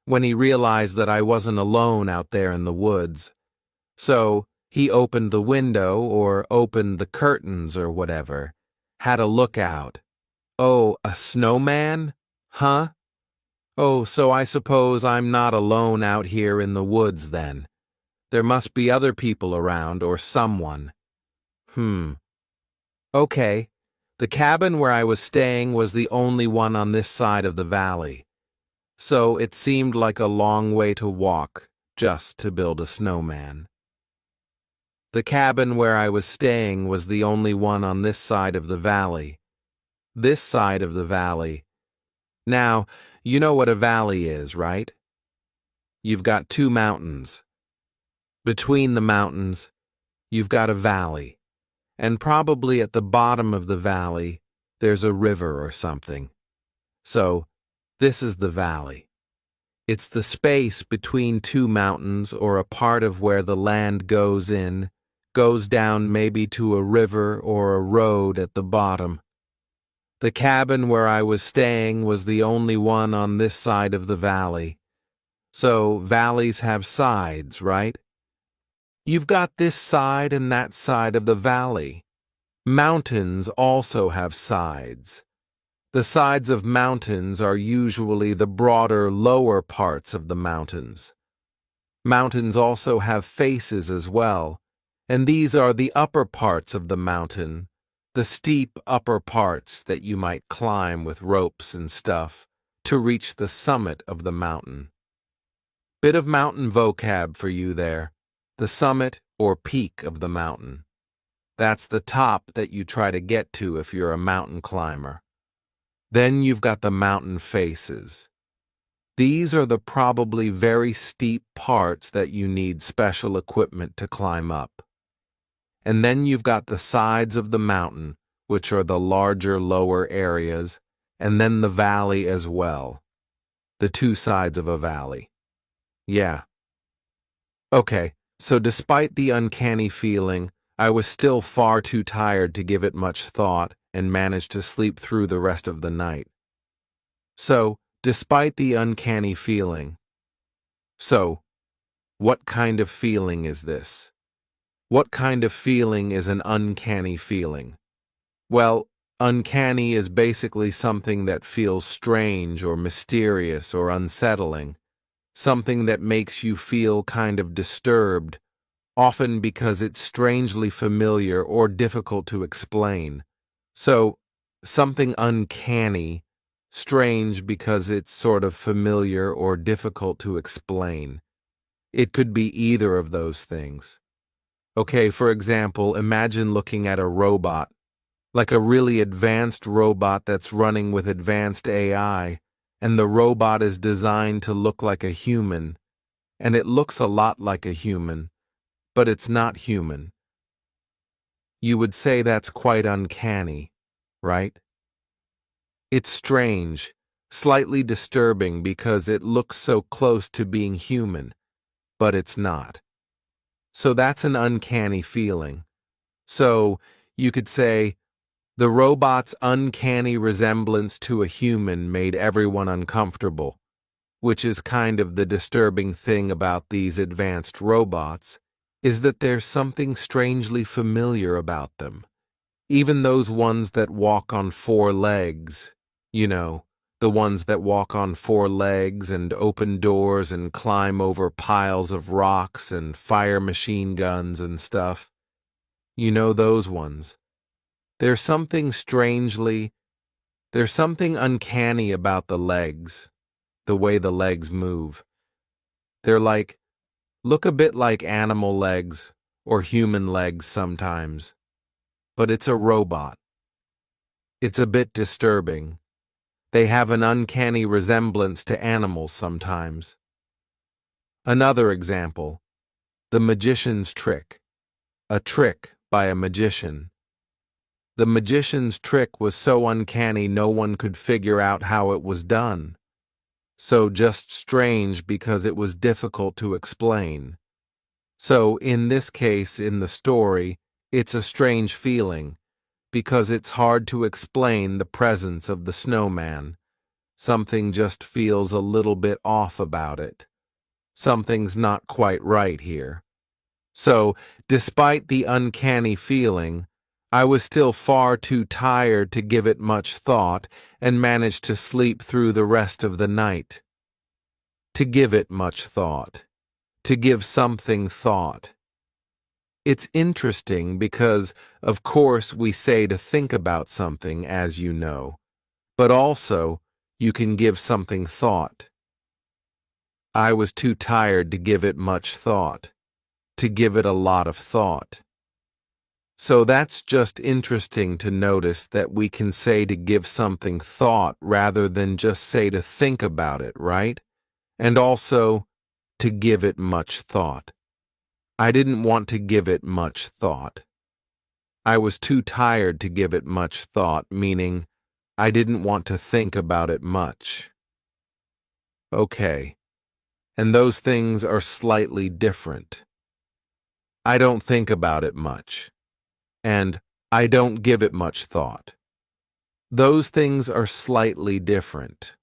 when he realized that I wasn't alone out there in the woods. So, he opened the window or opened the curtains or whatever, had a look out. Oh, a snowman? Huh? Oh, so I suppose I'm not alone out here in the woods then. There must be other people around or someone. Okay, the cabin where I was staying was the only one on this side of the valley. So it seemed like a long way to walk just to build a snowman. The cabin where I was staying was the only one on this side of the valley. This side of the valley. Now, you know what a valley is, right? You've got two mountains. Between the mountains, you've got a valley. And probably at the bottom of the valley, there's a river or something. So, this is the valley. It's the space between two mountains or a part of where the land goes down maybe to a river or a road at the bottom. The cabin where I was staying was the only one on this side of the valley. So, valleys have sides, right? You've got this side and that side of the valley. Mountains also have sides. The sides of mountains are usually the broader, lower parts of the mountains. Mountains also have faces as well, and these are the upper parts of the mountain, the steep upper parts that you might climb with ropes and stuff to reach the summit of the mountain. Bit of mountain vocab for you there. The summit or peak of the mountain. That's the top that you try to get to if you're a mountain climber. Then you've got the mountain faces. These are the probably very steep parts that you need special equipment to climb up. And then you've got the sides of the mountain, which are the larger lower areas, and then the valley as well. The two sides of a valley. Yeah. Okay, so despite the uncanny feeling, I was still far too tired to give it much thought and managed to sleep through the rest of the night. So, despite the uncanny feeling. So, what kind of feeling is this? What kind of feeling is an uncanny feeling? Well, uncanny is basically something that feels strange or mysterious or unsettling, something that makes you feel kind of disturbed, often because it's strangely familiar or difficult to explain. So, something uncanny, strange because it's sort of familiar or difficult to explain. It could be either of those things. Okay, for example, imagine looking at a robot, like a really advanced robot that's running with advanced AI, and the robot is designed to look like a human, and it looks a lot like a human, but it's not human. You would say that's quite uncanny, right? It's strange, slightly disturbing because it looks so close to being human, but it's not. So that's an uncanny feeling. So, you could say, the robot's uncanny resemblance to a human made everyone uncomfortable, which is kind of the disturbing thing about these advanced robots, is that there's something strangely familiar about them. Even those ones that walk on four legs, you know, the ones that walk on four legs and open doors and climb over piles of rocks and fire machine guns and stuff. You know those ones. There's something uncanny about the legs, the way the legs move. They're look a bit like animal legs or human legs sometimes, but it's a robot. It's a bit disturbing. They have an uncanny resemblance to animals sometimes. Another example, the magician's trick, a trick by a magician. The magician's trick was so uncanny no one could figure out how it was done. So just strange because it was difficult to explain. So in this case, in the story, it's a strange feeling, because it's hard to explain the presence of the snowman. Something just feels a little bit off about it. Something's not quite right here. So, despite the uncanny feeling, I was still far too tired to give it much thought and managed to sleep through the rest of the night. To give it much thought. To give something thought. It's interesting because, of course, we say to think about something, as you know, but also, you can give something thought. I was too tired to give it much thought. To give it a lot of thought. So that's just interesting to notice that we can say to give something thought rather than just say to think about it, right? And also to give it much thought. I didn't want to give it much thought. I was too tired to give it much thought, meaning I didn't want to think about it much. Okay, and those things are slightly different. I don't think about it much, and I don't give it much thought. Those things are slightly different.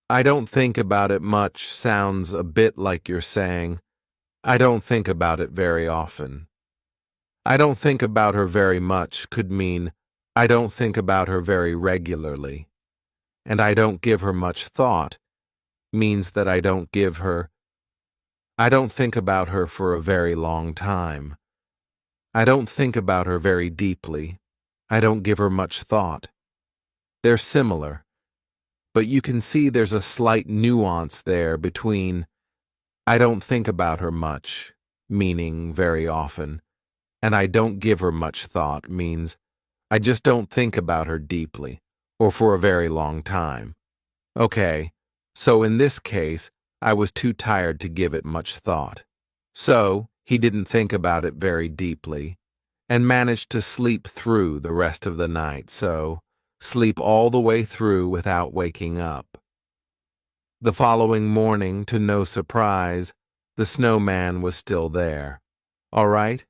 I don't think about it much sounds a bit like you're saying, I don't think about it very often. I don't think about her very much could mean I don't think about her very regularly. And I don't give her much thought means that I don't think about her for a very long time. I don't think about her very deeply. I don't give her much thought. They're similar, but you can see there's a slight nuance there between I don't think about her much, meaning very often, and I don't give her much thought means I just don't think about her deeply or for a very long time. Okay, so in this case, I was too tired to give it much thought. So, he didn't think about it very deeply and managed to sleep through the rest of the night, so sleep all the way through without waking up. The following morning, to no surprise, the snowman was still there. All right?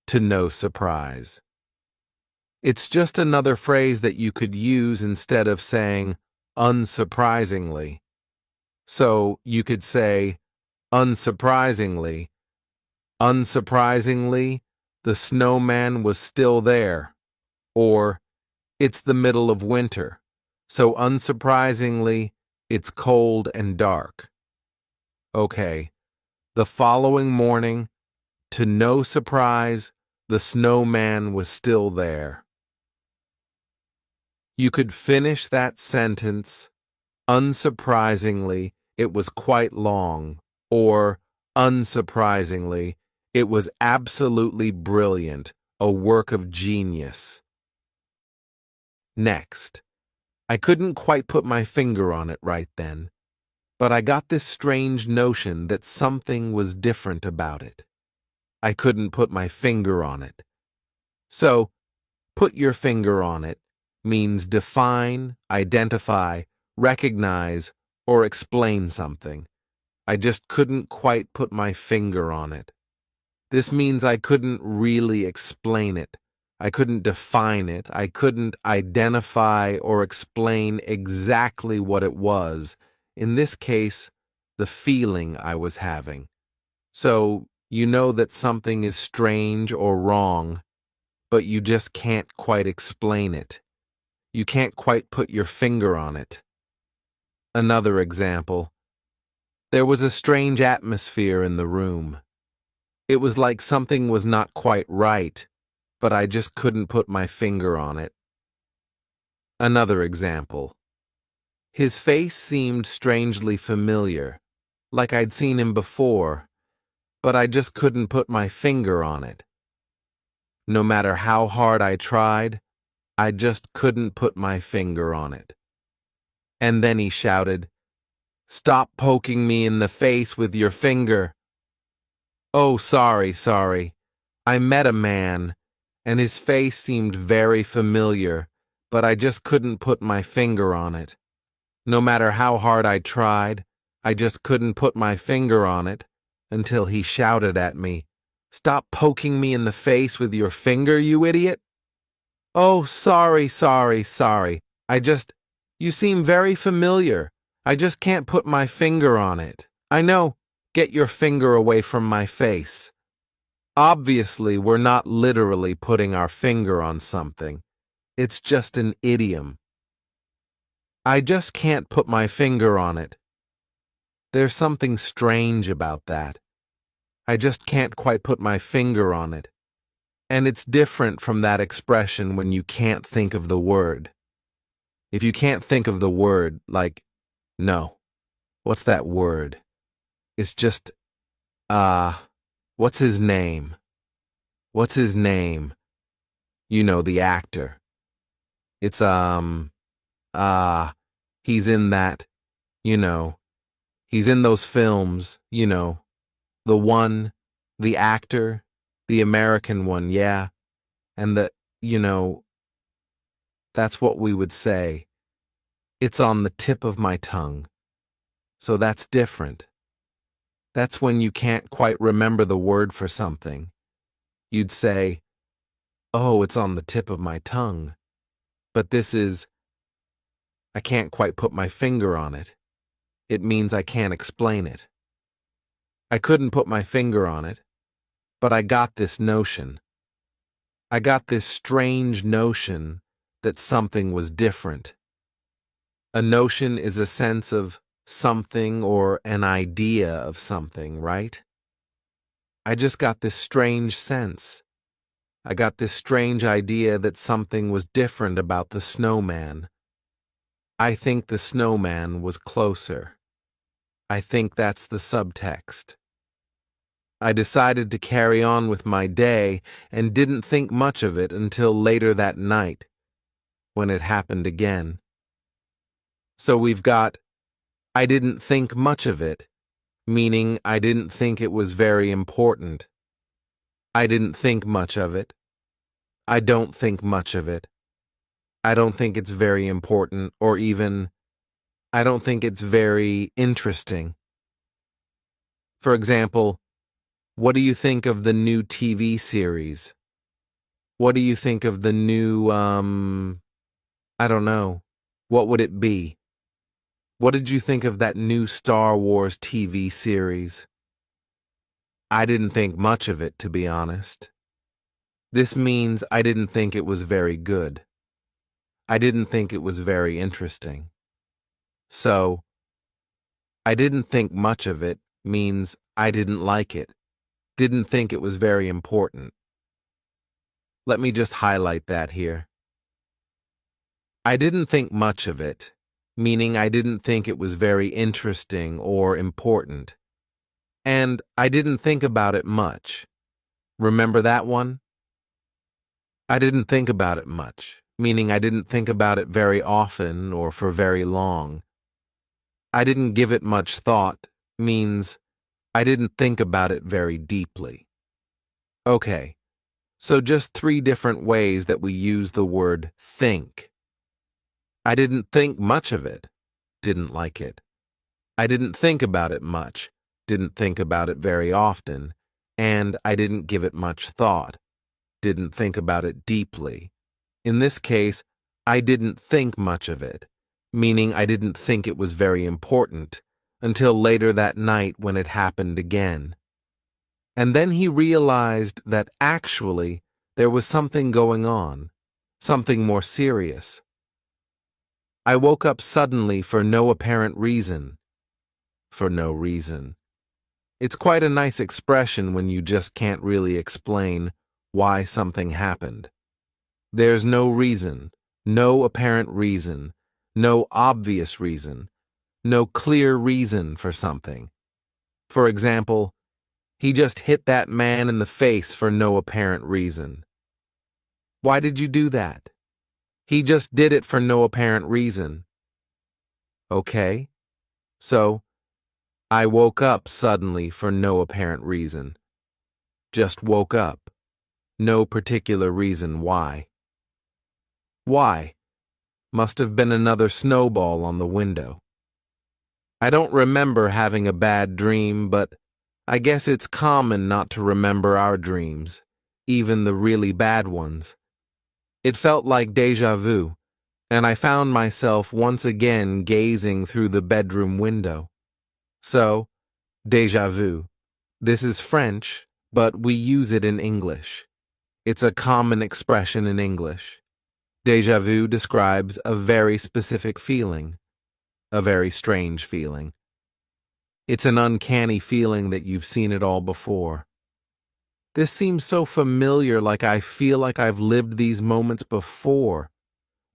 To no surprise. It's just another phrase that you could use instead of saying unsurprisingly. So you could say, unsurprisingly, the snowman was still there. Or, it's the middle of winter, so unsurprisingly, it's cold and dark. Okay, the following morning, to no surprise, the snowman was still there. You could finish that sentence, unsurprisingly, it was quite long, or, unsurprisingly, it was absolutely brilliant, a work of genius. Next, I couldn't quite put my finger on it right then, but I got this strange notion that something was different about it. I couldn't put my finger on it. So, put your finger on it means define, identify, recognize, or explain something. I just couldn't quite put my finger on it. This means I couldn't really explain it. I couldn't define it. I couldn't identify or explain exactly what it was. In this case, the feeling I was having. So, you know that something is strange or wrong, but you just can't quite explain it. You can't quite put your finger on it. Another example. There was a strange atmosphere in the room. It was like something was not quite right, but I just couldn't put my finger on it. Another example. His face seemed strangely familiar, like I'd seen him before, but I just couldn't put my finger on it. No matter how hard I tried, I just couldn't put my finger on it. And then he shouted, "Stop poking me in the face with your finger." Oh, sorry. I met a man, and his face seemed very familiar, but I just couldn't put my finger on it. No matter how hard I tried, I just couldn't put my finger on it until he shouted at me, "Stop poking me in the face with your finger, you idiot." Oh, sorry. You seem very familiar. I just can't put my finger on it. I know. Get your finger away from my face. Obviously, we're not literally putting our finger on something. It's just an idiom. I just can't put my finger on it. There's something strange about that. I just can't quite put my finger on it. And it's different from that expression when you can't think of the word. If you can't think of the word, like, no, what's that word? It's just, what's his name? What's his name? You know, the actor. It's, he's in that, you know, he's in those films, you know, the one, the actor, the American one, yeah, and you know, that's what we would say. It's on the tip of my tongue. So that's different. That's when you can't quite remember the word for something. You'd say, oh, it's on the tip of my tongue. But this is, I can't quite put my finger on it. It means I can't explain it. I couldn't put my finger on it, but I got this notion. I got this strange notion that something was different. A notion is a sense of something or an idea of something, right? I just got this strange sense. I got this strange idea that something was different about the snowman. I think the snowman was closer. I think that's the subtext. I decided to carry on with my day and didn't think much of it until later that night, when it happened again. So we've got, I didn't think much of it, meaning I didn't think it was very important. I didn't think much of it. I don't think much of it. I don't think it's very important, or even, I don't think it's very interesting. For example, what do you think of the new TV series? What do you think of the new, I don't know. What would it be? What did you think of that new Star Wars TV series? I didn't think much of it, to be honest. This means I didn't think it was very good. I didn't think it was very interesting. So, I didn't think much of it means I didn't like it, didn't think it was very important. Let me just highlight that here. I didn't think much of it, meaning I didn't think it was very interesting or important. And I didn't think about it much. Remember that one? I didn't think about it much, meaning I didn't think about it very often or for very long. I didn't give it much thought means I didn't think about it very deeply. Okay, so just 3 different ways that we use the word think. I didn't think much of it, didn't like it. I didn't think about it much, didn't think about it very often, and I didn't give it much thought, didn't think about it deeply. In this case, I didn't think much of it, meaning I didn't think it was very important, until later that night when it happened again. And then he realized that actually there was something going on, something more serious. I woke up suddenly for no apparent reason. For no reason. It's quite a nice expression when you just can't really explain why something happened. There's no reason, no apparent reason, no obvious reason, no clear reason for something. For example, he just hit that man in the face for no apparent reason. Why did you do that? He just did it for no apparent reason. Okay, so I woke up suddenly for no apparent reason. Just woke up. No particular reason why. Why? Must have been another snowball on the window. I don't remember having a bad dream, but I guess it's common not to remember our dreams, even the really bad ones. It felt like déjà vu, and I found myself once again gazing through the bedroom window. So, déjà vu. This is French, but we use it in English. It's a common expression in English. Déjà vu describes a very specific feeling, a very strange feeling. It's an uncanny feeling that you've seen it all before. This seems so familiar, like I feel like I've lived these moments before,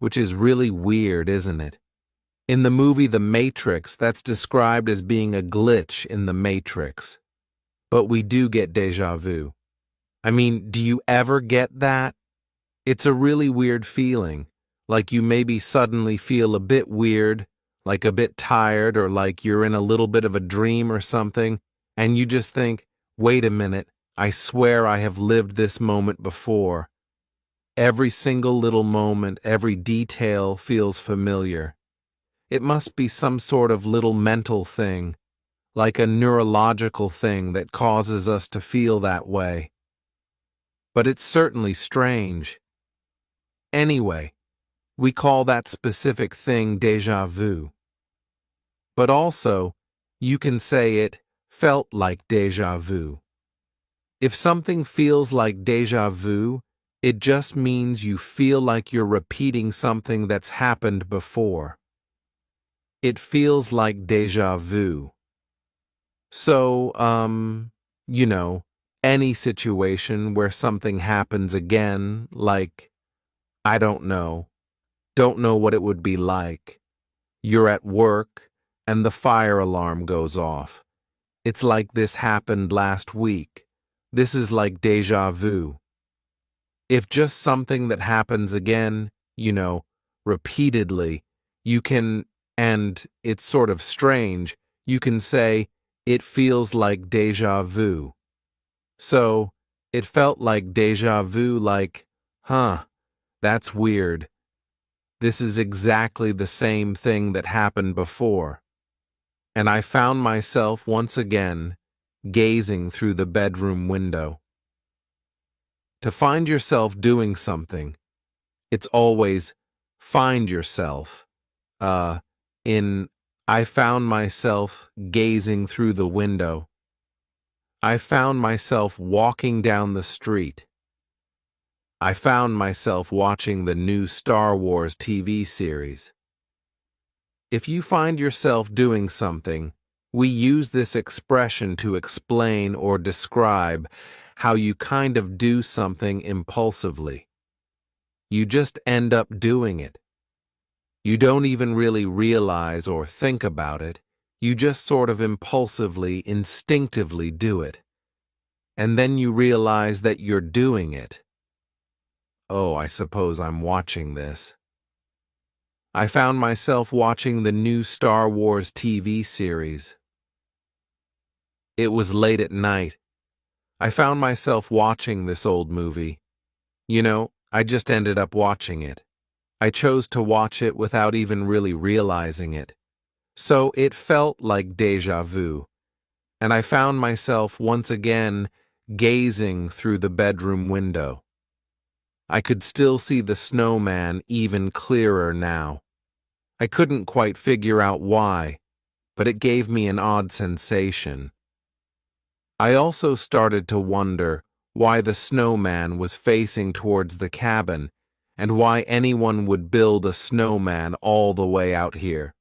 which is really weird, isn't it? In the movie The Matrix, that's described as being a glitch in the Matrix. But we do get déjà vu. I mean, do you ever get that? It's a really weird feeling, like you maybe suddenly feel a bit weird, like a bit tired, or like you're in a little bit of a dream or something, and you just think, wait a minute, I swear I have lived this moment before. Every single little moment, every detail feels familiar. It must be some sort of little mental thing, like a neurological thing that causes us to feel that way. But it's certainly strange. Anyway, we call that specific thing déjà vu. But also, you can say it felt like déjà vu. If something feels like déjà vu, it just means you feel like you're repeating something that's happened before. It feels like déjà vu. So, any situation where something happens again, like, I don't know what it would be like. You're at work, and the fire alarm goes off. It's like this happened last week. This is like déjà vu. If just something that happens again, repeatedly, you can, and it's sort of strange, you can say, it feels like déjà vu. So, it felt like déjà vu, like, that's weird. This is exactly the same thing that happened before. And I found myself once again gazing through the bedroom window. To find yourself doing something, it's always find yourself. In I found myself gazing through the window. I found myself walking down the street. I found myself watching the new Star Wars TV series. If you find yourself doing something, we use this expression to explain or describe how you kind of do something impulsively. You just end up doing it. You don't even really realize or think about it. You just sort of impulsively, instinctively do it. And then you realize that you're doing it. Oh, I suppose I'm watching this. I found myself watching the new Star Wars TV series. It was late at night. I found myself watching this old movie. I just ended up watching it. I chose to watch it without even really realizing it. So it felt like déjà vu. And I found myself once again gazing through the bedroom window. I could still see the snowman even clearer now. I couldn't quite figure out why, but it gave me an odd sensation. I also started to wonder why the snowman was facing towards the cabin and why anyone would build a snowman all the way out here.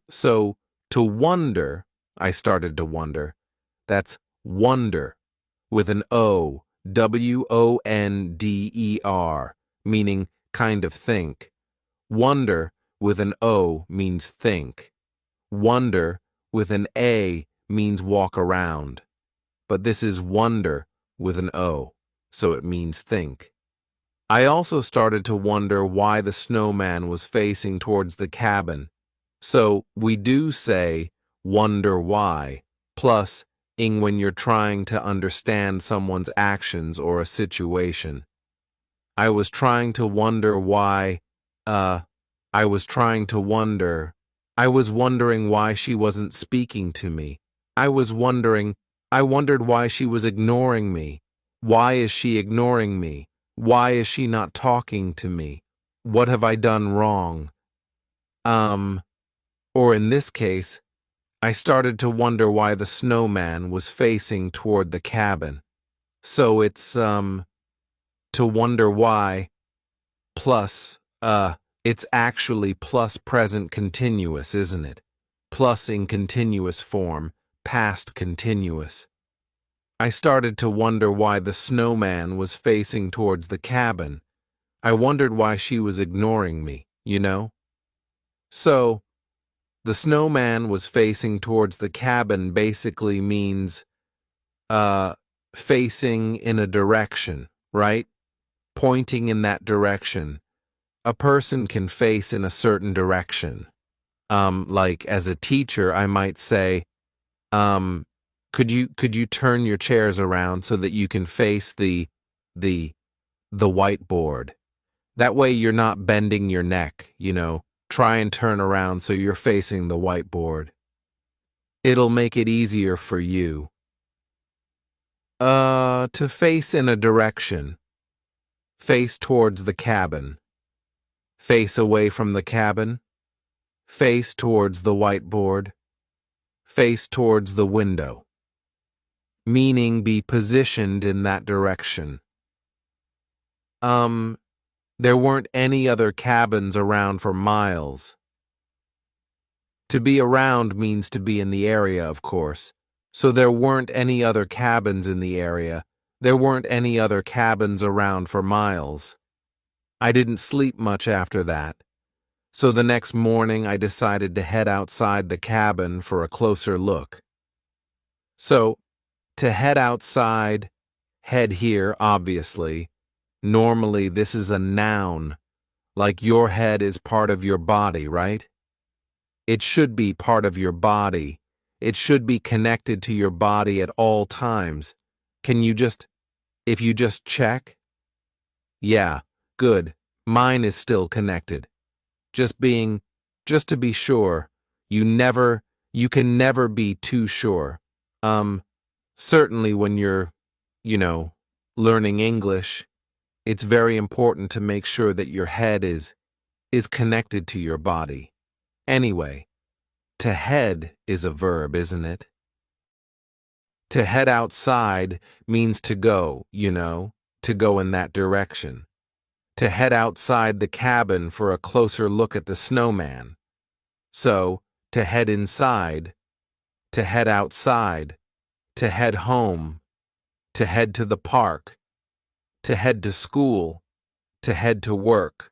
So, to wonder, I started to wonder. That's wonder, with an O, W-O-N-D-E-R, meaning kind of think. Wonder with an O means think. Wonder with an A means walk around. But this is wonder with an O, so it means think. I also started to wonder why the snowman was facing towards the cabin. So we do say wonder why, plus ing when you're trying to understand someone's actions or a situation. I was trying to wonder why, I was wondering why she wasn't speaking to me. I wondered why she was ignoring me. Why is she ignoring me? Why is she not talking to me? What have I done wrong? Or in this case, I started to wonder why the snowman was facing toward the cabin. So it's, to wonder why, plus, it's actually plus present continuous, isn't it? Plus in continuous form, past continuous. I started to wonder why the snowman was facing towards the cabin. I wondered why she was ignoring me, So, the snowman was facing towards the cabin basically means, facing in a direction, right? pointing in that direction. A person can face in a certain direction. Like as a teacher, I might say, um, could you turn your chairs around so that you can face the the whiteboard? That way you're not bending your neck, Try and turn around so you're facing the whiteboard. It'll make it easier for you. To face in a direction. Face towards the cabin. Face away from the cabin. Face towards the whiteboard. Face towards the window. Meaning be positioned in that direction. There weren't any other cabins around for miles. To be around means to be in the area, of course. So there weren't any other cabins in the area. There weren't any other cabins around for miles. I didn't sleep much after that. So the next morning I decided to head outside the cabin for a closer look. So, to head outside, head here, obviously. Normally this is a noun, like your head is part of your body, right? It should be part of your body. It should be connected to your body at all times. If you just check? Yeah, good. Mine is still connected. Just to be sure. You can never be too sure. Certainly when you're, learning English, it's very important to make sure that your head is connected to your body. Anyway, to head is a verb, isn't it? To head outside means to go, to go in that direction. To head outside the cabin for a closer look at the snowman. So, to head inside, to head outside, to head home, to head to the park, to head to school, to head to work,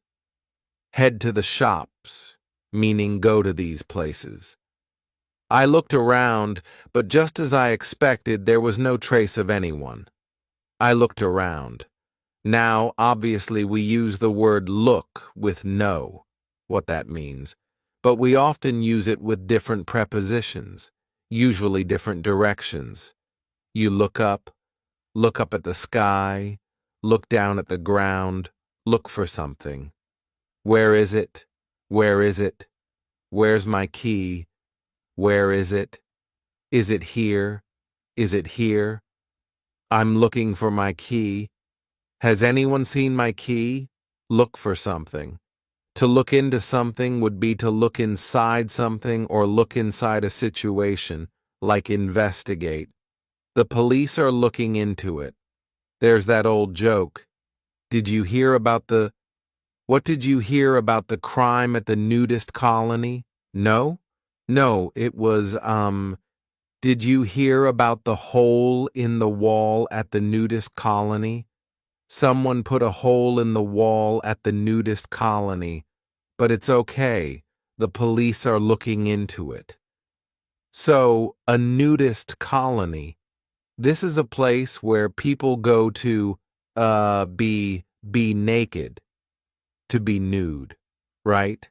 head to the shops, meaning go to these places. I looked around, but just as I expected, there was no trace of anyone. I looked around. Now, obviously, we use the word look with know, what that means, but we often use it with different prepositions, usually different directions. You look up at the sky, look down at the ground, look for something. Where is it? Where is it? Where's my key? Where is it? Is it here? Is it here? I'm looking for my key. Has anyone seen my key? Look for something. To look into something would be to look inside something or look inside a situation, like investigate. The police are looking into it. There's that old joke. What did you hear about the crime at the nudist colony? No? No, it was, did you hear about the hole in the wall at the nudist colony? Someone put a hole in the wall at the nudist colony, but it's okay. The police are looking into it. So, a nudist colony. This is a place where people go to, be naked, to be nude, right?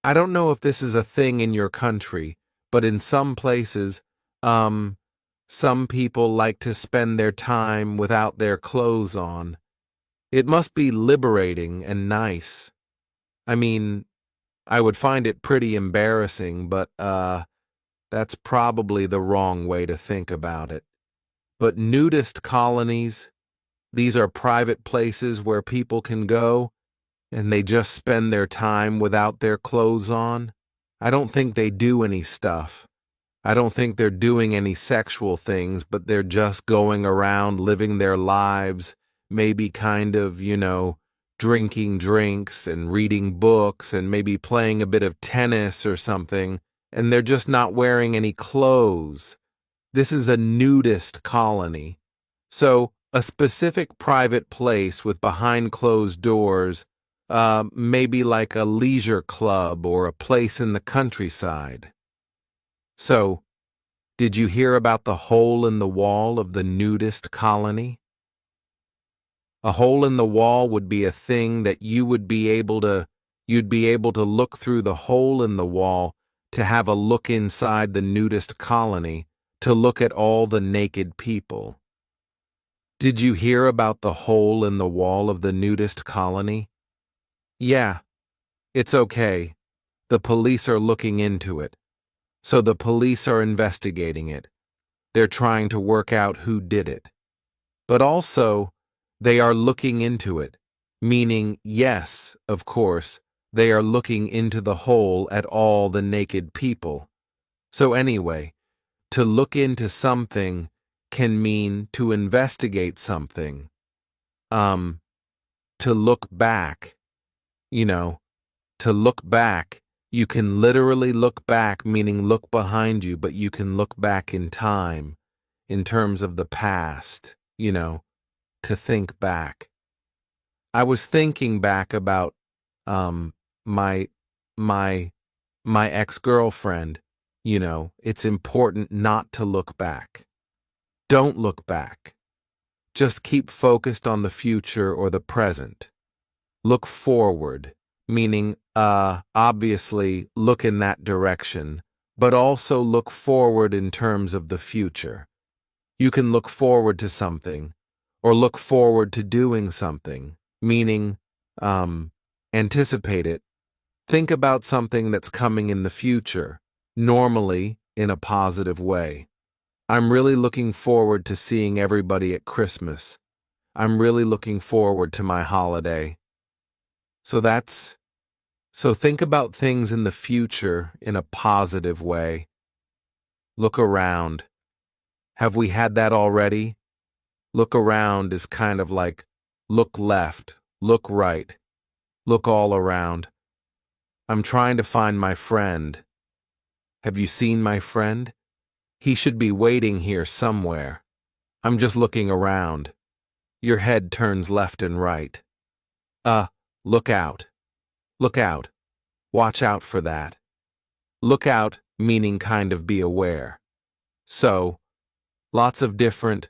I don't know if this is a thing in your country, but in some places, some people like to spend their time without their clothes on. It must be liberating and nice. I mean, I would find it pretty embarrassing, but, that's probably the wrong way to think about it. But nudist colonies, these are private places where people can go, and they just spend their time without their clothes on. I don't think they do any stuff. I don't think they're doing any sexual things, but they're just going around living their lives, maybe kind of, drinking drinks and reading books and maybe playing a bit of tennis or something, and they're just not wearing any clothes. This is a nudist colony. So, a specific private place with behind closed doors, maybe like a leisure club or a place in the countryside. So, did you hear about the hole in the wall of the nudist colony? A hole in the wall would be a thing that you'd be able to look through the hole in the wall to have a look inside the nudist colony, to look at all the naked people. Did you hear about the hole in the wall of the nudist colony? Yeah, it's okay. The police are looking into it. So the police are investigating it. They're trying to work out who did it. But also, they are looking into it, meaning, yes, of course, they are looking into the hole at all the naked people. So anyway, to look into something can mean to investigate something. To look back, to look back, you can literally look back, meaning look behind you, but you can look back in time, in terms of the past, to think back. I was thinking back about my my ex-girlfriend. It's important not to look back. Don't look back. Just keep focused on the future or the present. Look forward, meaning obviously look in that direction, but also look forward in terms of the future. You can look forward to something, or look forward to doing something, meaning anticipate it. Think about something that's coming in the future, normally in a positive way. I'm really looking forward to seeing everybody at Christmas. I'm really looking forward to my holiday. So think about things in the future in a positive way. Look around. Have we had that already? Look around is kind of like look left, look right, look all around. I'm trying to find my friend. Have you seen my friend? He should be waiting here somewhere. I'm just looking around. Your head turns left and right. Look out. Look out. Watch out for that. Look out, meaning kind of be aware. So, lots of different,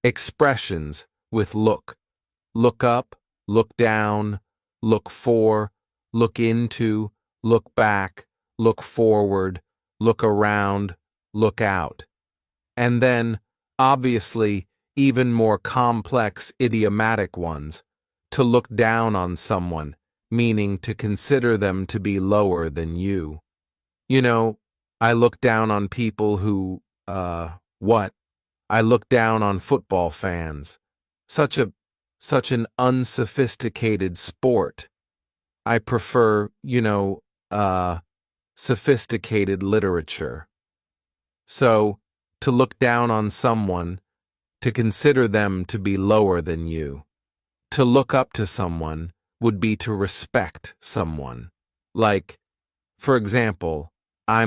expressions with look. Look up, look down, look for, look into, look back, look forward, look around, look out. And then, obviously, even more complex idiomatic ones. To look down on someone, meaning to consider them to be lower than you. I look down on people who, what? I look down on football fans. Such an unsophisticated sport. I prefer, sophisticated literature. So, to look down on someone, to consider them to be lower than you. To look up to someone would be to respect someone. Like, for example, I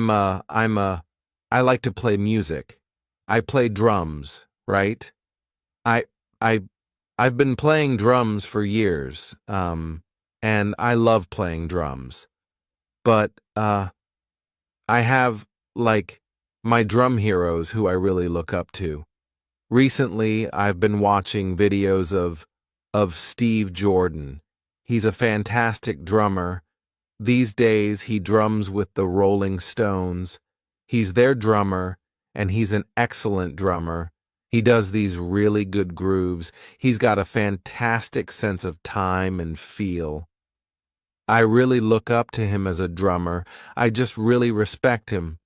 like to play music. I play drums, right? I've been playing drums for years, and I love playing drums. But, I have, my drum heroes who I really look up to. Recently, I've been watching videos of Steve Jordan. He's a fantastic drummer. These days, he drums with the Rolling Stones. He's their drummer, and he's an excellent drummer. He does these really good grooves. He's got a fantastic sense of time and feel. I really look up to him as a drummer. I just really respect him